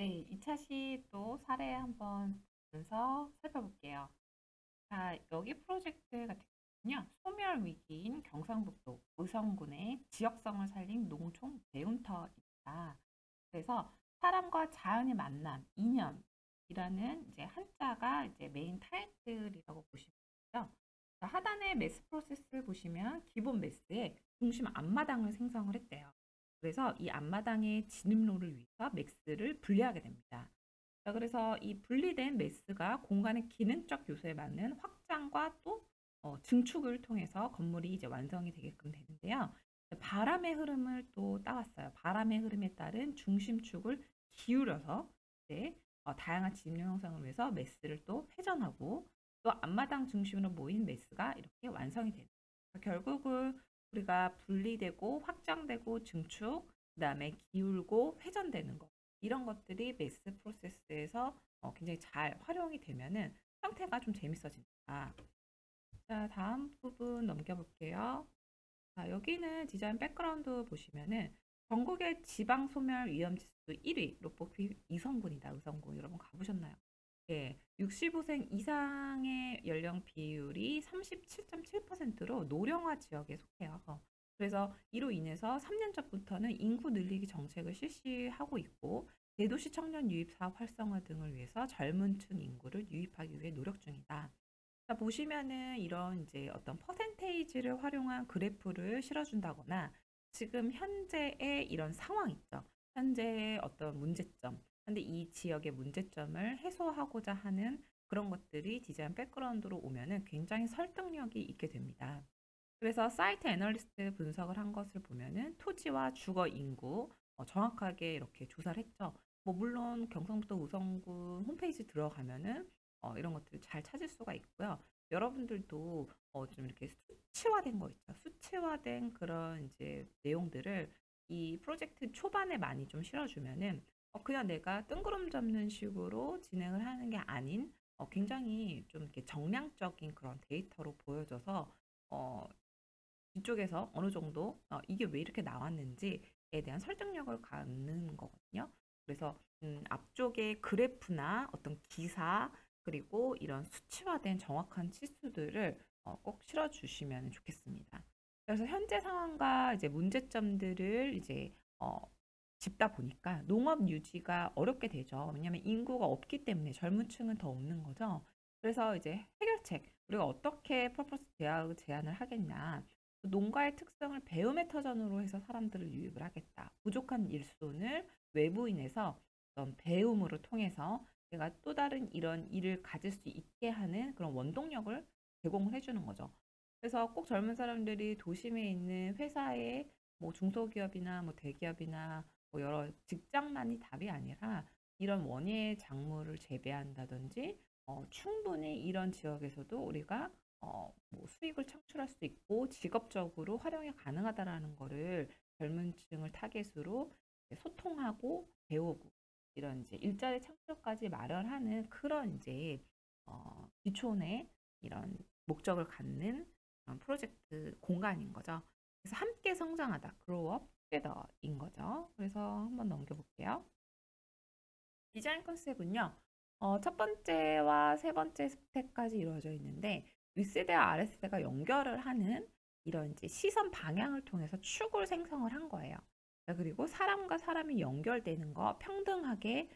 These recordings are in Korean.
네, 2차 시 또 사례 한번 보면서 살펴볼게요. 자, 여기 프로젝트 같은 경우는요, 소멸 위기인 경상북도 의성군의 지역성을 살린 농촌 매운터입니다. 그래서 사람과 자연의 만남, 인연이라는 이제 한자가 이제 메인 타이틀이라고 보시면 되죠. 자, 하단의 매스 프로세스를 보시면 기본 매스에 중심 앞마당을 생성을 했대요. 그래서 이 앞마당의 진입로를 위해서 매스를 분리하게 됩니다. 자, 그래서 이 분리된 매스가 공간의 기능적 요소에 맞는 확장과 또 증축을 통해서 건물이 이제 완성이 되게끔 되는데요. 바람의 흐름을 또 따왔어요. 바람의 흐름에 따른 중심축을 기울여서 이제 다양한 진입 형성을 위해서 매스를 또 회전하고 또 앞마당 중심으로 모인 매스가 이렇게 완성이 되는 거예요. 결국은 우리가 분리되고 확장되고 증축, 그다음에 기울고 회전되는 거. 이런 것들이 매스 프로세스에서 굉장히 잘 활용이 되면은 형태가 좀 재밌어진다. 자, 다음 부분 넘겨볼게요. 자, 여기는 디자인 백그라운드 보시면은 전국의 지방 소멸 위험 지수 1위로 뽑힌 이성군이다. 의성군 여러분 가보셨나요? 예, 65세 이상의 연령 비율이 37.7%로 노령화 지역에 속해요. 그래서 이로 인해서 3년 전부터는 인구 늘리기 정책을 실시하고 있고 대도시 청년 유입 사업 활성화 등을 위해서 젊은 층 인구를 유입하기 위해 노력 중이다. 자, 보시면은 이런 이제 어떤 퍼센테이지를 활용한 그래프를 실어준다거나 지금 현재의 이런 상황 있죠. 현재의 어떤 문제점. 근데 이 지역의 문제점을 해소하고자 하는 그런 것들이 디자인 백그라운드로 오면은 굉장히 설득력이 있게 됩니다. 그래서 사이트 애널리스트 분석을 한 것을 보면은 토지와 주거 인구 정확하게 이렇게 조사를 했죠. 뭐 물론 경상북도 의성군 홈페이지 들어가면은 이런 것들을 잘 찾을 수가 있고요. 여러분들도 좀 이렇게 수치화된 거 있죠. 수치화된 그런 이제 내용들을 이 프로젝트 초반에 많이 좀 실어주면은 그냥 내가 뜬구름 잡는 식으로 진행을 하는 게 아닌 굉장히 좀 이렇게 정량적인 그런 데이터로 보여져서 어, 뒤쪽에서 어느 정도 이게 왜 이렇게 나왔는지에 대한 설득력을 갖는 거거든요. 그래서 앞쪽에 그래프나 어떤 기사 그리고 이런 수치화된 정확한 치수들을 꼭 실어주시면 좋겠습니다. 그래서 현재 상황과 이제 문제점들을 이제 짚다 보니까 농업 유지가 어렵게 되죠. 왜냐하면 인구가 없기 때문에 젊은 층은 더 없는 거죠. 그래서 이제 해결책, 우리가 어떻게 퍼포스 대학을 제안을 하겠냐. 농가의 특성을 배움의 터전으로 해서 사람들을 유입을 하겠다. 부족한 일손을 외부인에서 어떤 배움으로 통해서 내가 또 다른 이런 일을 가질 수 있게 하는 그런 원동력을 제공을 해주는 거죠. 그래서 꼭 젊은 사람들이 도심에 있는 회사의 뭐 중소기업이나 뭐 대기업이나 뭐 여러 직장만이 답이 아니라 이런 원예 작물을 재배한다든지 충분히 이런 지역에서도 우리가 뭐 수익을 창출할 수 있고 직업적으로 활용이 가능하다라는 거를 젊은 층을 타겟으로 소통하고 배우고 이런 이제 일자리 창출까지 마련하는 그런 이제 기촌의 이런 목적을 갖는 그런 프로젝트 공간인 거죠. 그래서 함께 성장하다, grow up together인 거죠. 그래서 한번 넘겨볼게요. 디자인 컨셉은요. 첫 번째와 세 번째 스택까지 이루어져 있는데 윗세대와 아랫세대가 연결을 하는 이런 이제 시선 방향을 통해서 축을 생성을 한 거예요. 자, 그리고 사람과 사람이 연결되는 거 평등하게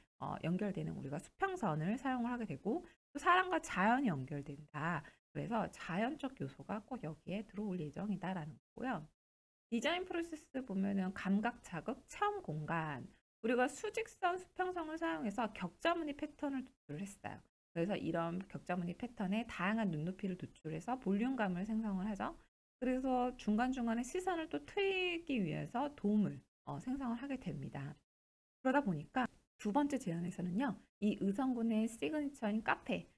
연결되는 우리가 수평선을 사용을 하게 되고 또 사람과 자연이 연결된다. 그래서 자연적 요소가 꼭 여기에 들어올 예정이다라는 거고요. 디자인 프로세스 보면은 감각 자극, 체험 공간, 우리가 수직선 수평성을 사용해서 격자무늬 패턴을 도출을 했어요. 그래서 이런 격자무늬 패턴에 다양한 눈높이를 도출해서 볼륨감을 생성을 하죠. 그래서 중간중간에 시선을 또 트이기 위해서 도움을 생성을 하게 됩니다. 그러다 보니까 두 번째 제안에서는요, 이 의성군의 시그니처인 카페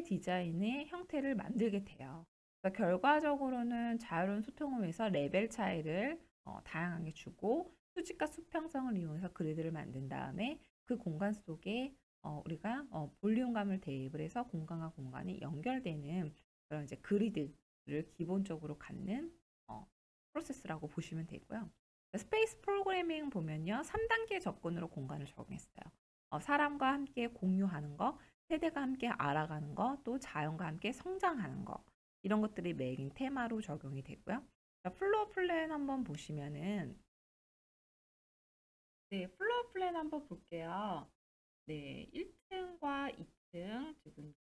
디자인의 형태를 만들게 돼요. 그래서 결과적으로는 자유로운 소통을 위해서 레벨 차이를 다양하게 주고 수직과 수평성을 이용해서 그리드를 만든 다음에 그 공간 속에 우리가 볼륨감을 대입을 해서 공간과 공간이 연결되는 그런 이제 그리드를 기본적으로 갖는 프로세스라고 보시면 되고요. 스페이스 프로그래밍 보면요. 3단계 접근으로 공간을 적용했어요. 사람과 함께 공유하는 거, 세대가 함께 알아가는 거, 또 자연과 함께 성장하는 거. 이런 것들이 메인 테마로 적용이 되고요. 자, 플로어 플랜 한번 보시면은 네, 플로어 플랜 한번 볼게요. 네, 1층과 2층 지금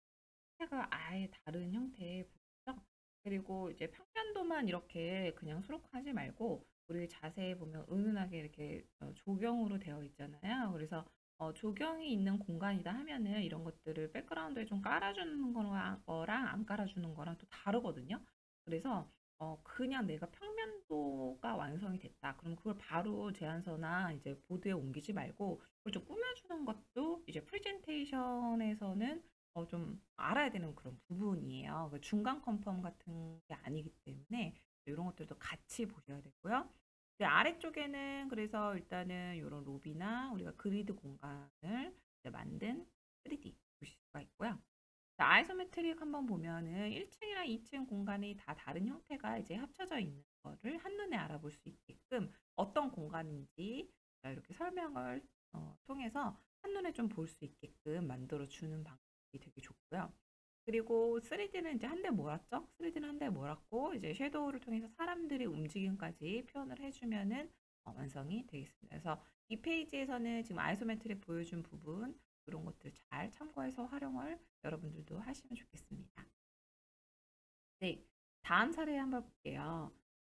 형태가 아예 다른 형태의 부분이죠. 그리고 이제 평면도만 이렇게 그냥 수록하지 말고 우리 자세히 보면 은은하게 이렇게 조경으로 되어 있잖아요. 그래서 조경이 있는 공간이다 하면은 이런 것들을 백그라운드에 좀 깔아주는 거랑 안 깔아주는 거랑 또 다르거든요. 그래서 그냥 내가 평면도가 완성이 됐다. 그럼 그걸 바로 제안서나 이제 보드에 옮기지 말고 그걸 좀 꾸며주는 것도 이제 프레젠테이션에서는 좀 알아야 되는 그런 부분이에요. 그 중간 컨펌 같은 게 아니기 때문에 이런 것들도 같이 보셔야 되고요. 이제 아래쪽에는 그래서 일단은 이런 로비나 우리가 그리드 공간을 이제 만든 3D 보실 수가 있고요. 자, 아이소메트릭 한번 보면은 1층이랑 2층 공간이 다 다른 형태가 이제 합쳐져 있는 거를 한눈에 알아볼 수 있게끔 어떤 공간인지 이렇게 설명을 통해서 한눈에 좀 볼 수 있게끔 만들어 주는 방법이 되게 좋고요. 그리고 3D는 이제 한 대 몰았죠? 3D는 한 대 몰았고 이제 섀도우를 통해서 사람들의 움직임까지 표현을 해주면은 완성이 되겠습니다. 그래서 이 페이지에서는 지금 아이소메트릭 보여준 부분 이런 것들 잘 참고해서 활용을 여러분들도 하시면 좋겠습니다. 네, 다음 사례 한번 볼게요.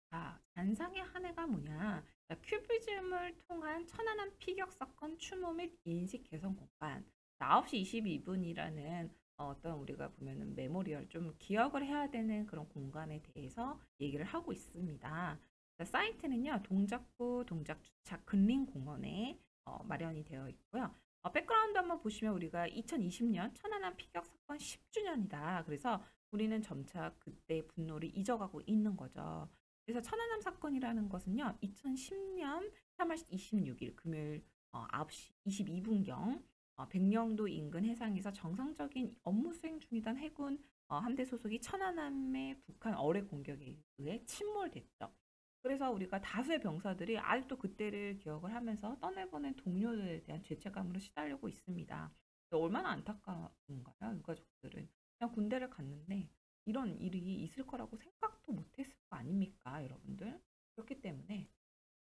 자, 잔상의 한 해가 뭐냐? 자, 큐비즘을 통한 천안함 피격 사건 추모 및 인식 개선 공간. 9시 22분이라는 어떤 우리가 보면은 메모리얼 좀 기억을 해야 되는 그런 공간에 대해서 얘기를 하고 있습니다. 자, 사이트는요, 동작구 동작주차 근린공원에 마련이 되어 있고요. 백그라운드 한번 보시면 우리가 2020년 천안함 피격 사건 10주년이다. 그래서 우리는 점차 그때의 분노를 잊어가고 있는 거죠. 그래서 천안함 사건이라는 것은요, 2010년 3월 26일 금요일 9시 22분경 백령도 인근 해상에서 정상적인 업무 수행 중이던 해군 함대 소속이 천안함의 북한 어뢰 공격에 의해 침몰됐죠. 그래서 우리가 다수의 병사들이 아직도 그때를 기억을 하면서 떠내보낸 동료들에 대한 죄책감으로 시달리고 있습니다. 얼마나 안타까운가요, 유가족들은. 그냥 군대를 갔는데 이런 일이 있을 거라고 생각도 못했을 거 아닙니까, 여러분들? 그렇기 때문에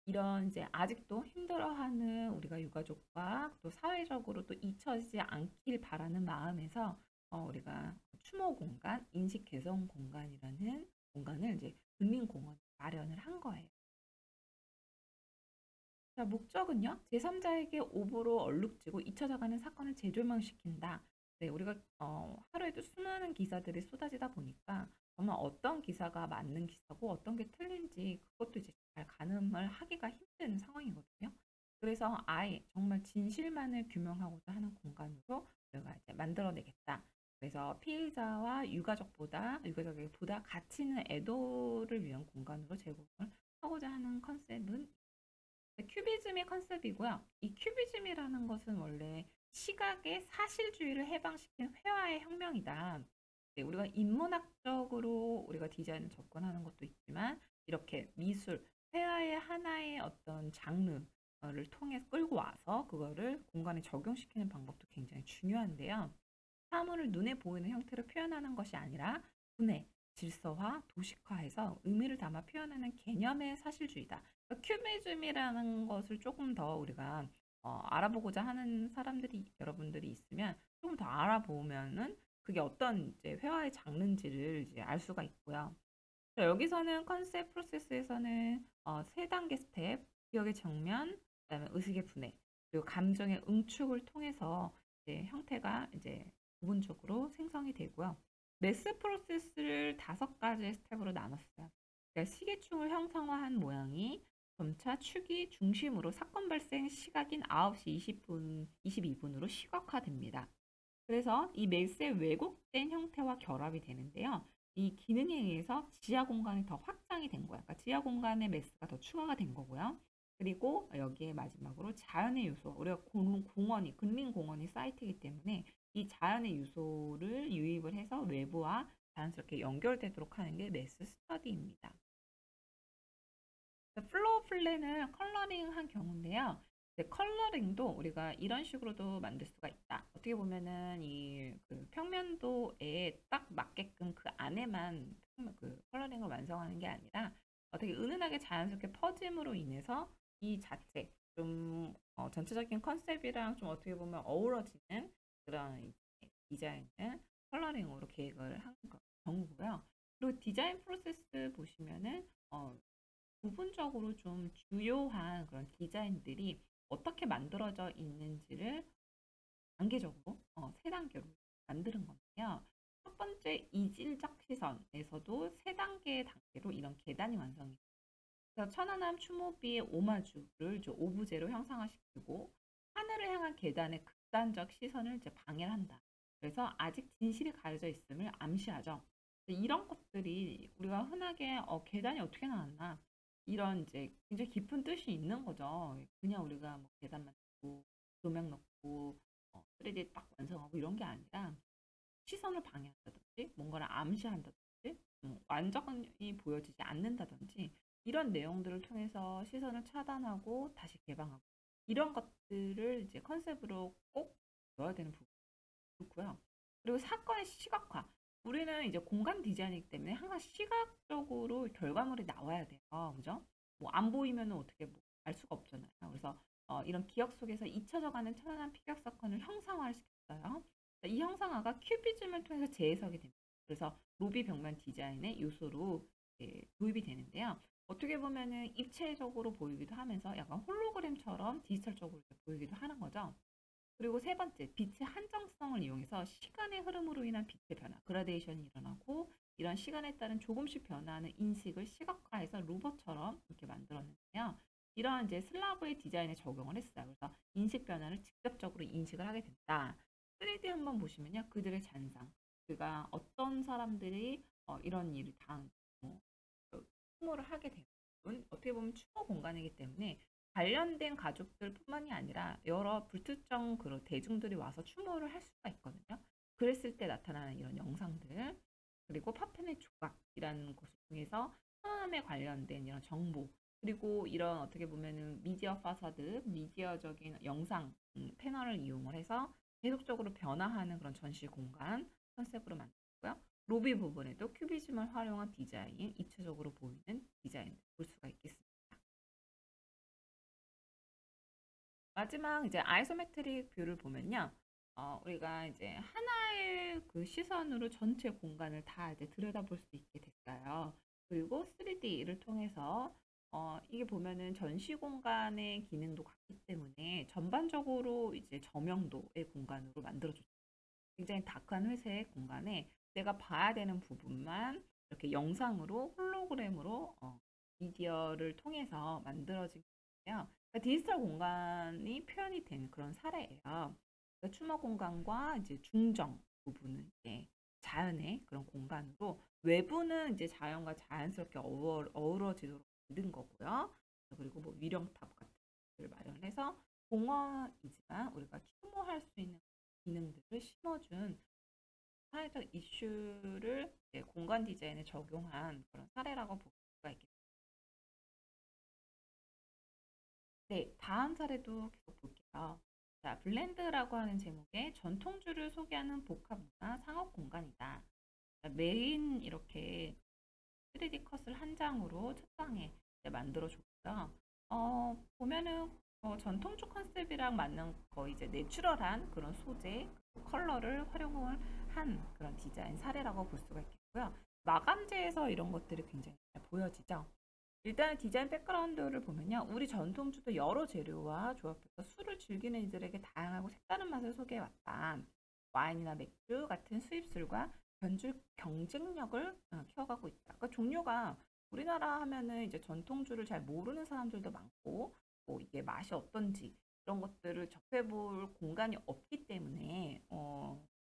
이런 이제 아직도 힘들어하는 우리가 유가족과 또 사회적으로 또 잊혀지지 않길 바라는 마음에서 우리가 추모 공간, 인식 개선 공간이라는 공간을 이제 국민공원 마련을 한 거예요. 자, 목적은요, 제3자에게 오보로 얼룩지고 잊혀져가는 사건을 재조명시킨다. 네, 우리가 하루에도 수많은 기사들이 쏟아지다 보니까 정말 어떤 기사가 맞는 기사고 어떤 게 틀린지 그것도 이제 잘 가늠을 하기가 힘든 상황이거든요. 그래서 아예 정말 진실만을 규명하고자 하는 공간으로 우리가 이제 만들어내겠다. 그래서 피해자와 유가족에게 보다 가치 있는 애도를 위한 공간으로 제공을 하고자 하는 컨셉은 큐비즘의 컨셉이고요. 이 큐비즘이라는 것은 원래 시각의 사실주의를 해방시킨 회화의 혁명이다. 네, 우리가 인문학적으로 우리가 디자인을 접근하는 것도 있지만 이렇게 미술, 회화의 하나의 어떤 장르를 통해 끌고 와서 그거를 공간에 적용시키는 방법도 굉장히 중요한데요. 사물을 눈에 보이는 형태로 표현하는 것이 아니라 분해, 질서화, 도식화해서 의미를 담아 표현하는 개념의 사실주의다. 그러니까 큐비즘이라는 것을 조금 더 우리가 알아보고자 하는 사람들이 여러분들이 있으면 조금 더 알아보면은 그게 어떤 이제 회화의 장르인지를 이제 알 수가 있고요. 자, 여기서는 컨셉 프로세스에서는 세 단계 스텝, 기억의 정면, 그다음에 의식의 분해, 그리고 감정의 응축을 통해서 이제 형태가 이제 부분적으로 생성이 되고요. 메스 프로세스를 5가지 스텝으로 나눴어요. 그러니까 시계충을 형상화한 모양이 점차 축이 중심으로 사건 발생 시각인 9시 22분으로 시각화됩니다. 그래서 이 메스의 왜곡된 형태와 결합이 되는데요. 이 기능에 의해서 지하 공간이 더 확장이 된 거야. 그러니까 지하 공간에 메스가 더 추가가 된 거고요. 그리고 여기에 마지막으로 자연의 요소, 우리가 공원이, 근린공원이 사이트이기 때문에 이 자연의 요소를 유입을 해서 외부와 자연스럽게 연결되도록 하는 게 메스 스터디입니다. 플로어 플랜은 컬러링한 경우인데요. 이제 컬러링도 우리가 이런 식으로도 만들 수가 있다. 어떻게 보면은 이 그 평면도에 딱 맞게끔 그 안에만 그 컬러링을 완성하는 게 아니라 되게 은은하게 자연스럽게 퍼짐으로 인해서 이 자체 좀 전체적인 컨셉이랑 좀 어떻게 보면 어우러지는 그런 이제 디자인을 컬러링으로 계획을 한 경우고요. 그리고 디자인 프로세스 보시면은 부분적으로 좀 주요한 그런 디자인들이 어떻게 만들어져 있는지를 단계적으로 세 단계로 만드는 건데요. 첫 번째 이질적 시선에서도 세 단계의 단계로 이런 계단이 완성이 돼요. 그래서 천안함 추모비의 오마주를 이제 오브제로 형상화시키고 하늘을 향한 계단의 극단적 시선을 이제 방해를 한다. 그래서 아직 진실이 가려져 있음을 암시하죠. 이런 것들이 우리가 흔하게 계단이 어떻게 나왔나 이런 이제 굉장히 깊은 뜻이 있는 거죠. 그냥 우리가 뭐 계단만 넣고 조명 넣고 3D 딱 완성하고 이런 게 아니라 시선을 방해한다든지 뭔가를 암시한다든지 완전히 보여지지 않는다든지 이런 내용들을 통해서 시선을 차단하고 다시 개방하고 이런 것들을 이제 컨셉으로 꼭 넣어야 되는 부분 좋고요. 그리고 사건의 시각화. 우리는 이제 공간 디자인이기 때문에 항상 시각적으로 결과물이 나와야 돼요. 그죠? 뭐 안 보이면 어떻게 뭐 알 수가 없잖아요. 그래서 이런 기억 속에서 잊혀져가는 천안한 피격 사건을 형상화를 시켰어요. 이 형상화가 큐비즘을 통해서 재해석이 됩니다. 그래서 로비 벽면 디자인의 요소로 도입이 되는데요. 어떻게 보면은 입체적으로 보이기도 하면서 약간 홀로그램처럼 디지털적으로 보이기도 하는 거죠. 그리고 세 번째, 빛의 한정성을 이용해서 시간의 흐름으로 인한 빛의 변화, 그라데이션이 일어나고 이런 시간에 따른 조금씩 변화하는 인식을 시각화해서 로봇처럼 이렇게 만들었는데요. 이러한 이제 슬라브의 디자인에 적용을 했어요. 그래서 인식 변화를 직접적으로 인식을 하게 된다. 3D 한번 보시면요. 그들의 잔상. 그가 어떤 사람들이 이런 일을 뭐, 추모를 하게 되는 어떻게 보면 추모 공간이기 때문에 관련된 가족들뿐만이 아니라 여러 불특정 그런 대중들이 와서 추모를 할 수가 있거든요. 그랬을 때 나타나는 이런 영상들 그리고 파편의 조각이라는 것을 통해서 천안함에 관련된 이런 정보 그리고 이런 어떻게 보면은 미디어 파사드, 미디어적인 영상 패널을 이용을 해서 계속적으로 변화하는 그런 전시 공간 컨셉으로 만들고요. 로비 부분에도 큐비즘을 활용한 디자인, 입체적으로 보이는 디자인 볼 수가 있겠습니다. 마지막 이제 아이소메트릭 뷰를 보면요. 우리가 이제 하나의 그 시선으로 전체 공간을 다 이제 들여다볼 수 있게 됐어요. 그리고 3D를 통해서 이게 보면은 전시 공간의 기능도 같기 때문에 전반적으로 이제 저명도의 공간으로 만들어줬죠. 굉장히 다크한 회색 공간에 내가 봐야 되는 부분만 이렇게 영상으로 홀로그램으로 미디어를 통해서 만들어진 건데요. 그러니까 디지털 공간이 표현이 된 그런 사례예요. 그러니까 추모 공간과 이제 중정 부분은 이제 자연의 그런 공간으로 외부는 이제 자연과 자연스럽게 어우러지도록 만든 거고요. 그리고 뭐 위령탑 같은 것들을 마련해서 공원이지만 우리가 추모할 수 있는 기능들을 심어준 사회적 이슈를 공간 디자인에 적용한 그런 사례라고 볼 수가 있겠습니다. 네, 다음 사례도 계속 볼게요. 자, 블렌드라고 하는 제목의 전통주를 소개하는 복합 문화 상업 공간이다. 자, 메인 이렇게 3D 컷을 한 장으로 첫 장에 만들어 줬고요. 보면은 전통주 컨셉이랑 맞는 거의 이제 내추럴한 그런 소재, 컬러를 활용을 한 그런 디자인 사례라고 볼 수가 있겠고요. 마감재에서 이런 것들이 굉장히 잘 보여지죠. 일단 디자인 백그라운드를 보면요. 우리 전통주도 여러 재료와 조합해서 술을 즐기는 이들에게 다양하고 색다른 맛을 소개해왔다. 와인이나 맥주 같은 수입술과 변줄 경쟁력을 키워가고 있다. 그러니까 종류가 우리나라 하면은 이제 전통주를 잘 모르는 사람들도 많고, 뭐 이게 맛이 어떤지 이런 것들을 접해볼 공간이 없기 때문에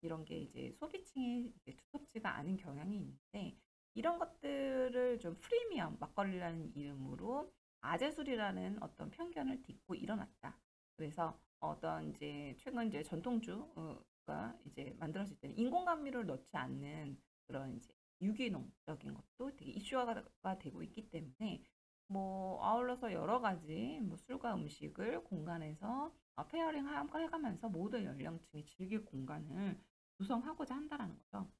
이런 게 이제 소비층이 이제 두텁지가 않은 경향이 있는데 이런 것들을 좀 프리미엄 막걸리라는 이름으로 아재술이라는 어떤 편견을 딛고 일어났다. 그래서 어떤 이제 최근 이제 전통주가 이제 만들어질 때는 인공감미를 넣지 않는 그런 이제 유기농적인 것도 되게 이슈화가 되고 있기 때문에 뭐 아울러서 여러 가지 뭐 술과 음식을 공간에서 페어링 해가면서 모든 연령층이 즐길 공간을 구성하고자 한다라는 거죠.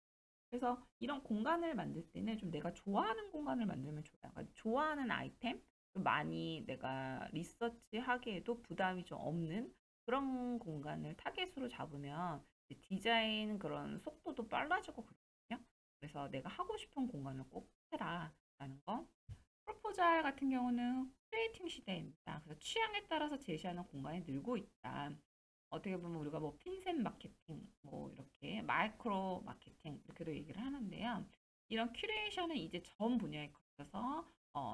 그래서 이런 공간을 만들 때는 좀 내가 좋아하는 공간을 만들면 좋아요. 그러니까 좋아하는 아이템, 좀 많이 내가 리서치하기에도 부담이 좀 없는 그런 공간을 타겟으로 잡으면 이제 디자인 그런 속도도 빨라지고 그렇거든요. 그래서 내가 하고 싶은 공간을 꼭 해라라는 거. 프로포잘 같은 경우는 크리에이팅 시대입니다. 그래서 취향에 따라서 제시하는 공간이 늘고 있다. 어떻게 보면 우리가 뭐 핀셋 마케팅, 뭐 이렇게 마이크로 마케팅 이렇게도 얘기를 하는데요. 이런 큐레이션은 이제 전 분야에 걸쳐서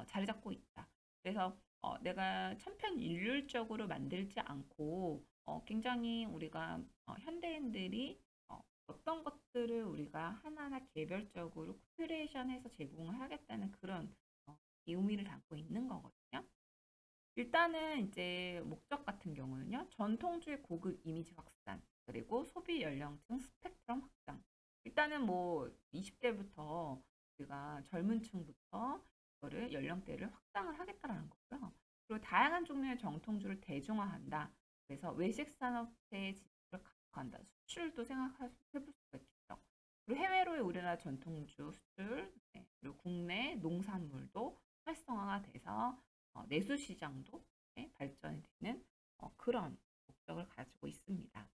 자리 잡고 있다. 그래서 내가 천편일률적으로 만들지 않고 굉장히 우리가 현대인들이 어떤 것들을 우리가 하나하나 개별적으로 큐레이션해서 제공을 하겠다는 그런 의미를 담고 있는 거거든요. 일단은 이제 목적 같은 경우는요. 전통주의 고급 이미지 확산, 그리고 소비 연령층 스펙트럼 확장. 일단은 뭐 20대부터 우리가 젊은 층부터 이거를 연령대를 확장을 하겠다라는 거고요. 그리고 다양한 종류의 정통주를 대중화한다. 그래서 외식 산업체의 진출을 각화한다. 수출도 생각해 볼 수가 있겠죠. 그리고 해외로의 우리나라 전통주 수출, 네, 그리고 국내 농산물도 활성화가 돼서 내수 시장도 발전이 되는 그런 목적을 가지고 있습니다.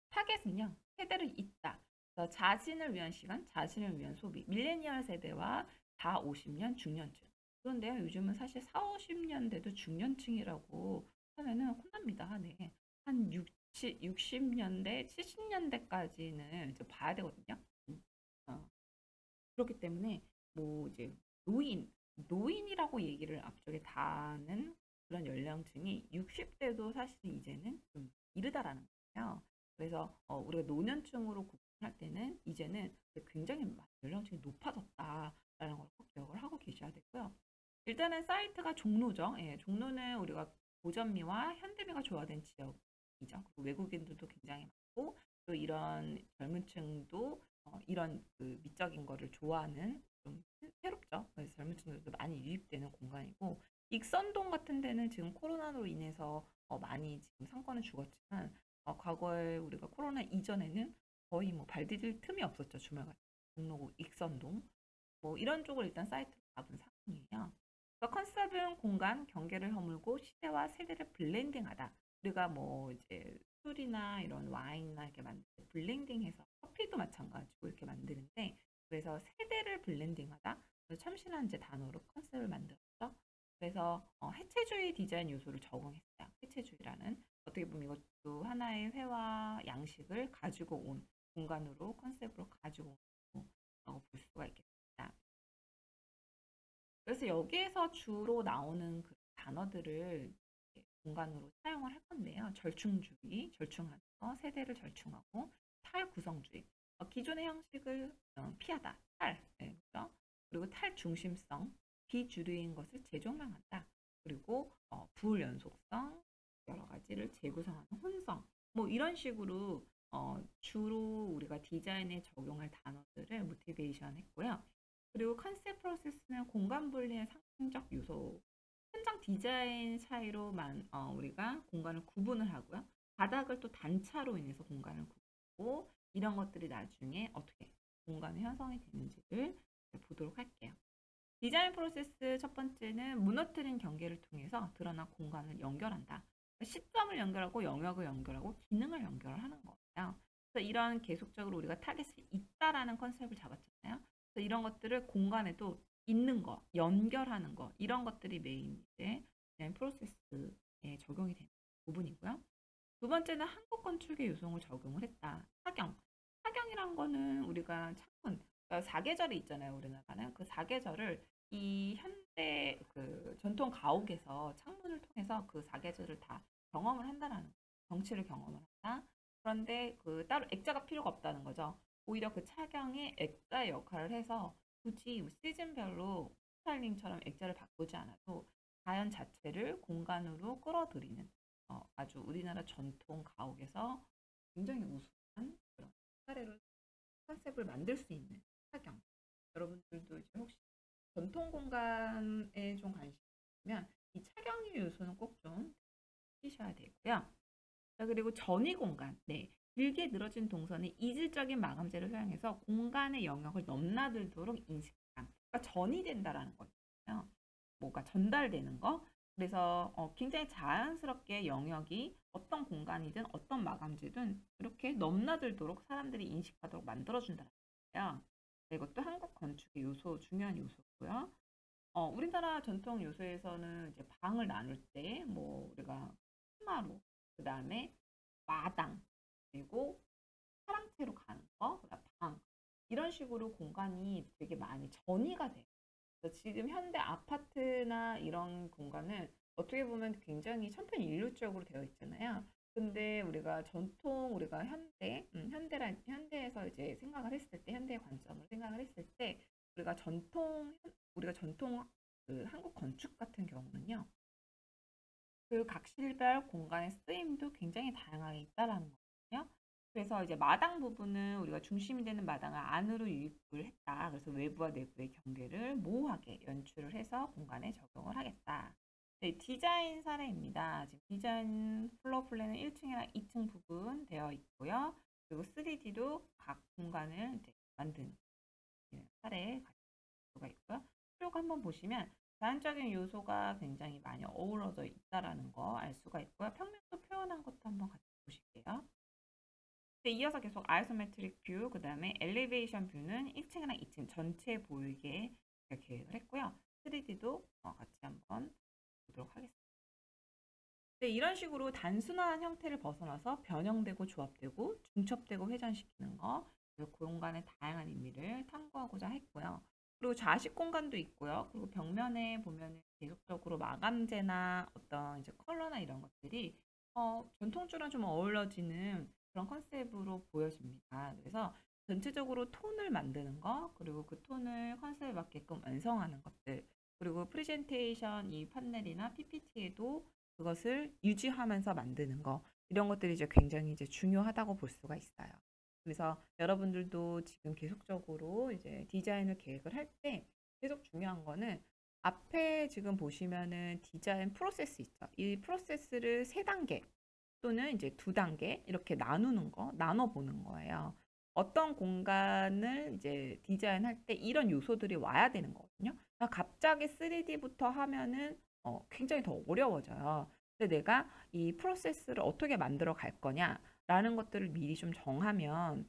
타겟은요, 세대를 잇다. 그래서 자신을 위한 시간, 자신을 위한 소비. 밀레니얼 세대와 4, 50년 중년층. 그런데요, 요즘은 사실 4, 50년대도 중년층이라고 하면은 혼납니다. 네. 한 60년대, 70년대까지는 이제 봐야 되거든요. 어, 그렇기 때문에 뭐 이제 노인, 노인이라고 얘기를 앞쪽에 다는 그런 연령층이 60대도 사실 이제는 좀 이르다라는 거예요. 그래서 우리가 노년층으로 구분할 때는 이제는 굉장히 연령층이 높아졌다라는 걸 꼭 기억을 하고 계셔야 되고요. 일단은 사이트가 종로죠. 예, 종로는 우리가 고전미와 현대미가 조화된 지역이죠. 그리고 외국인들도 굉장히 많고 또 이런 젊은 층도 이런 그 미적인 거를 좋아하는 좀 새롭죠. 그래서 젊은 층들도 많이 유입되는 공간이고 익선동 같은 데는 지금 코로나로 인해서 많이 지금 상권을 죽었지만 과거에 우리가 코로나 이전에는 거의 뭐 발 디딜 틈이 없었죠. 주말같이 종로구 익선동 뭐 이런 쪽을 일단 사이트로 잡은 상황이에요. 그러니까 컨셉은 공간, 경계를 허물고 시대와 세대를 블렌딩하다. 우리가 뭐 이제 술이나 이런 와인이나 이렇게 만들 때 블렌딩해서 커피도 마찬가지고 이렇게 만드는데 그래서 세대를 블렌딩하다. 그래서 참신한 이제 단어로 컨셉을 만들었죠. 그래서 해체주의 디자인 요소를 적용했어요. 해체주의라는 어떻게 보면 이것도 하나의 회화 양식을 가지고 온 공간으로 컨셉으로 가지고 온다고 볼 수가 있겠습니다. 그래서 여기에서 주로 나오는 그 단어들을 공간으로 사용을 할 건데요. 절충주의, 절충하는 거, 세대를 절충하고 탈구성주의, 기존의 형식을 피하다, 탈, 네, 그렇죠? 그리고 탈중심성, 비주류인 것을 재조명한다. 그리고 불연속성, 여러 가지를 재구성하는 혼성, 뭐 이런 식으로 주로 우리가 디자인에 적용할 단어들을 모티베이션 했고요. 그리고 컨셉 프로세스는 공간 분리의 상징적 요소, 현장 디자인 차이로만 우리가 공간을 구분을 하고요. 바닥을 또 단차로 인해서 공간을 구분하고 이런 것들이 나중에 어떻게 공간이 형성이 되는지를 보도록 할게요. 디자인 프로세스 첫 번째는 무너뜨린 경계를 통해서 드러난 공간을 연결한다. 시점을 연결하고 영역을 연결하고 기능을 연결하는 거예요. 그래서 이런 계속적으로 우리가 타겟이 있다라는 컨셉을 잡았잖아요. 그래서 이런 것들을 공간에도 있는 거, 연결하는 거 이런 것들이 메인 이제 디자인 프로세스에 적용이 되는 부분이고요. 두 번째는 한국 건축의 요성을 적용을 했다. 사경. 사경이란 거는 우리가 창문, 그러니까 사계절이 있잖아요. 우리나라는 그 사계절을 이 현대 그 전통 가옥에서 창문을 통해서 그 사계절을 다 경험을 한다라는 정치를 경험을 한다. 그런데 그 따로 액자가 필요가 없다는 거죠. 오히려 그 차경이 액자의 역할을 해서 굳이 시즌별로 스타일링처럼 액자를 바꾸지 않아도 자연 자체를 공간으로 끌어들이는 아주 우리나라 전통 가옥에서 굉장히 우수한 그런 사례를 컨셉을 만들 수 있는 차경. 여러분들도 이제 혹시 전통 공간에 좀 관심이 있으면 이 착용의 요소는 꼭 좀 쓰셔야 되고요. 자, 그리고 전위 공간. 네. 길게 늘어진 동선이 이질적인 마감재를 사용해서 공간의 영역을 넘나들도록 인식함. 그러니까 전이된다라는 거잖아요. 뭐가 전달되는 거. 그래서 굉장히 자연스럽게 영역이 어떤 공간이든 어떤 마감재든 이렇게 넘나들도록 사람들이 인식하도록 만들어준다는 거예요. 네, 이것도 한국 건축의 요소, 중요한 요소고요. 우리나라 전통 요소에서는 이제 방을 나눌 때, 뭐, 우리가 푸마로, 그 다음에 마당, 그리고 사랑채로 가는 거, 그다음 방, 이런 식으로 공간이 되게 많이 전이가 돼요. 그래서 지금 현대 아파트나 이런 공간은 어떻게 보면 굉장히 천편일률적으로 되어 있잖아요. 근데 우리가 전통, 우리가 현대에서 이제 생각을 했을 때, 현대의 관점을 생각을 했을 때, 우리가 전통 그 한국 건축 같은 경우는요, 그 각실별 공간의 쓰임도 굉장히 다양하게 있다라는 거거든요. 그래서 이제 마당 부분은 우리가 중심이 되는 마당을 안으로 유입을 했다. 그래서 외부와 내부의 경계를 모호하게 연출을 해서 공간에 적용을 하겠다. 네, 디자인 사례입니다. 지금 디자인 플로어 플랜은 1층이나 2층 부분 되어 있고요. 그리고 3D도 각 공간을 이제 만든 사례 가질 수가 있고요. 쭉 한번 보시면 자연적인 요소가 굉장히 많이 어우러져 있다라는 거 알 수가 있고요. 평면도 표현한 것도 한번 같이 보실게요. 네, 이어서 계속 아이소메트릭 뷰, 그 다음에 엘리베이션 뷰는 1층이나 2층 전체 보이게 계획을 했고요. 3D도 같이 한번 보도록 하겠습니다. 네, 이런 식으로 단순한 형태를 벗어나서 변형되고 조합되고 중첩되고 회전시키는 거, 그래서 공간의 다양한 의미를 탐구하고자 했고요. 그리고 좌식 공간도 있고요. 그리고 벽면에 보면은 계속적으로 마감재나 어떤 이제 컬러나 이런 것들이 전통주랑 좀 어우러지는 그런 컨셉으로 보여집니다. 그래서 전체적으로 톤을 만드는 거, 그리고 그 톤을 컨셉에 맞게끔 완성하는 것들, 그리고 프레젠테이션 이 판넬이나 PPT에도 그것을 유지하면서 만드는 거, 이런 것들이 이제 굉장히 이제 중요하다고 볼 수가 있어요. 그래서 여러분들도 지금 계속적으로 이제 디자인을 계획을 할 때 계속 중요한 거는 앞에 지금 보시면은 디자인 프로세스 있죠. 이 프로세스를 세 단계 또는 이제 두 단계 이렇게 나누는 거, 나눠 보는 거예요. 어떤 공간을 이제 디자인할 때 이런 요소들이 와야 되는 거거든요. 그러니까 갑자기 3D부터 하면은 굉장히 더 어려워져요. 근데 내가 이 프로세스를 어떻게 만들어 갈 거냐라는 것들을 미리 좀 정하면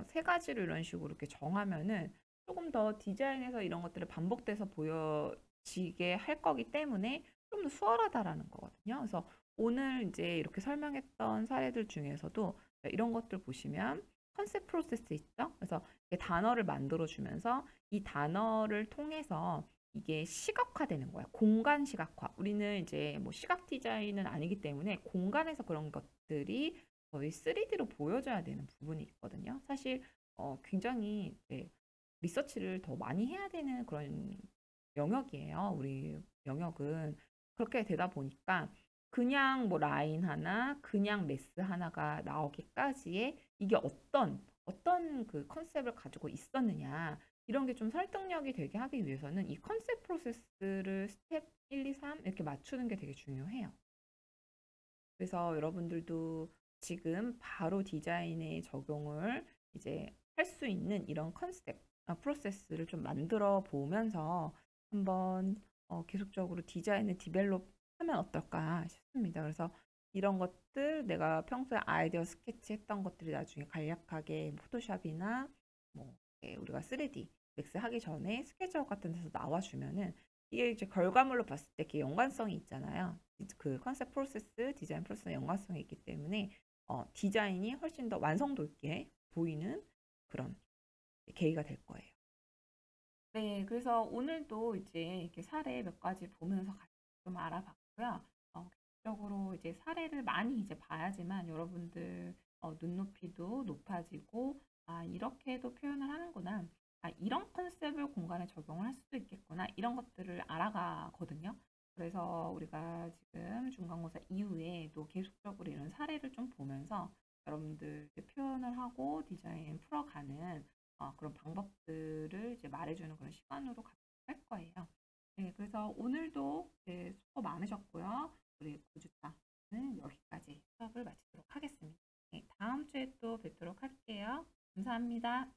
세 가지로 이런 식으로 이렇게 정하면은 조금 더 디자인에서 이런 것들을 반복돼서 보여지게 할 거기 때문에 좀 더 수월하다라는 거거든요. 그래서 오늘 이제 이렇게 설명했던 사례들 중에서도 이런 것들 보시면 컨셉 프로세스 있죠? 그래서 단어를 만들어 주면서 이 단어를 통해서 이게 시각화되는 거야. 공간 시각화. 우리는 이제 뭐 시각 디자인은 아니기 때문에 공간에서 그런 것들이 거의 3D로 보여져야 되는 부분이 있거든요. 사실 굉장히 리서치를 더 많이 해야 되는 그런 영역이에요. 우리 영역은 그렇게 되다 보니까 그냥 뭐 라인 하나, 그냥 메스 하나가 나오기까지의 이게 어떤 그 컨셉을 가지고 있었느냐 이런 게 좀 설득력이 되게 하기 위해서는 이 컨셉 프로세스를 스텝 1, 2, 3 이렇게 맞추는 게 되게 중요해요. 그래서 여러분들도 지금 바로 디자인에 적용을 이제 할 수 있는 이런 컨셉, 프로세스를 좀 만들어 보면서 한번 계속적으로 디자인을 디벨롭 하면 어떨까 싶습니다. 그래서 이런 것들 내가 평소에 아이디어 스케치 했던 것들이 나중에 간략하게 포토샵이나 뭐 우리가 3D 맥스 하기 전에 스케치업 같은 데서 나와주면은 이게 이제 결과물로 봤을 때 이렇게 연관성이 있잖아요. 그 컨셉 프로세스, 디자인 프로세스 연관성이 있기 때문에 디자인이 훨씬 더 완성도 있게 보이는 그런 계기가 될 거예요. 네, 그래서 오늘도 이제 이렇게 사례 몇 가지 보면서 같이 좀 알아봤고요. 계속적으로 이제 사례를 많이 이제 봐야지만 여러분들 눈높이도 높아지고, 아, 이렇게도 표현을 하는구나. 아, 이런 컨셉을 공간에 적용을 할 수도 있겠구나. 이런 것들을 알아가거든요. 그래서 우리가 지금 중간고사 이후에도 계속적으로 이런 사례를 좀 보면서 여러분들 이제 표현을 하고 디자인 풀어가는 그런 방법들을 이제 말해주는 그런 시간으로 할 거예요. 네, 그래서 오늘도 네, 수고 많으셨고요. 우리 9주차는 여기까지 수업을 마치도록 하겠습니다. 네, 다음 주에 또 뵙도록 할게요. 감사합니다.